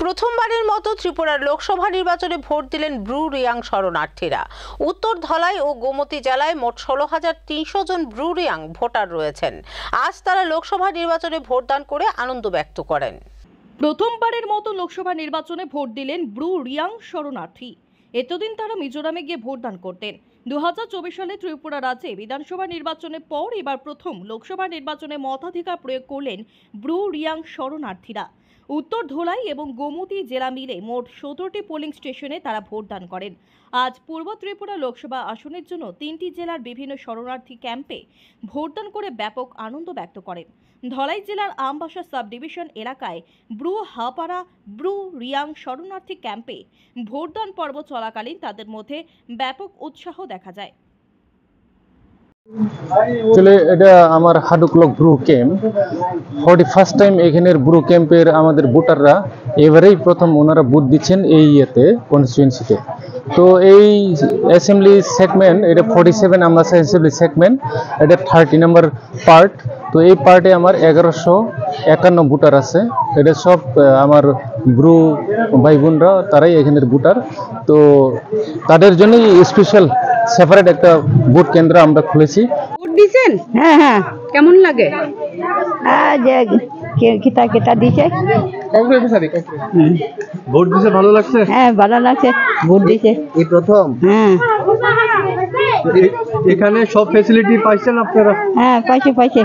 প্রথমবারের মতো ত্রিপুরার লোকসভা নির্বাচনে ভোট দিলেন ব্রু রিয়াং শরণার্থীরা। উত্তর ধলাই ও গোমতী জেলায় মোট 16,300 জন ব্রু রিয়াং ভোটার রয়েছেন। আজ তারা লোকসভা নির্বাচনে ভোটদান করে আনন্দ ব্যক্ত করেন। প্রথমবারের মতো লোকসভা নির্বাচনে ভোট দিলেন ব্রু রিয়াং শরণার্থী। এতদিন তারা মিজোরামে গিয়ে ভোটদান করতেন। 2024 সালে ত্রিপুরা রাজ্যে বিধানসভা নির্বাচনের পর এবার প্রথম লোকসভা নির্বাচনে মতাধিকার প্রয়োগ করলেন ব্রু রিয়াং শরণার্থীরা। উত্তর ধলাই এবং গোমতী জেলা মিলে মোট 17টি পোলিং স্টেশনে তারা ভোটদান করেন। আজ পূর্ব ত্রিপুরা লোকসভা আসনের জন্য 3টি জেলার বিভিন্ন শরণার্থী ক্যাম্পে ভোটদান করে ব্যাপক আনন্দ ব্যক্ত করেন। ধলাই জেলার আমবাসা সাব ডিভিশন এলাকায় ব্রু হাপাড়া ব্রু রিয়াং শরণার্থী ক্যাম্পে ভোটদান পর্ব চলাকালীন তাদের মধ্যে ব্যাপক উৎসাহ দেখা যায়। আসলে এটা আমার হাডুকলক ব্রু ক্যাম্প, 41st টাইম এখানের ব্রু ক্যাম্পের আমাদের ভোটাররা এবারেই প্রথম ওনারা ভোট দিচ্ছেন এই কনস্টিটুয়েন্সিতে। তো এই অ্যাসেম্বলি সেগমেন্ট, এটা 47 আমবাসা অ্যাসেম্বলি সেগমেন্ট, এটা 30 নম্বর পার্ট। তো এই পার্টে আমার 1151 ভোটার আছে। এটা সব আমার ব্রু ভাই বোনরা, তারাই এখানের ভোটার। তো তাদের জন্যই স্পেশাল সেপারেট একটা ভোট কেন্দ্র আমরা খুলেছি। ভোট দিয়েছেন? হ্যাঁ হ্যাঁ। কেমন লাগে? কেটা দিছে। ভোট দিতে ভালো লাগছে? হ্যাঁ ভালো লাগছে। ভোট দিছে এই প্রথম? হ্যাঁ। এখানে সব ফ্যাসিলিটি পাইছেন আপনারা? হ্যাঁ পাইছে।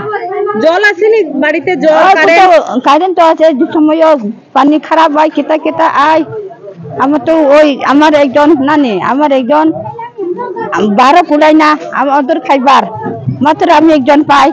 জল আসেনি বাড়িতে? জল কারেন্ট তো আছে, সময় পানি খারাপ হয়, কেটা আয়। আমার তো আমার একজন আমার একজন 12 কুলাই না, আমাদের খাইবার মাত্র আমি একজন পাই।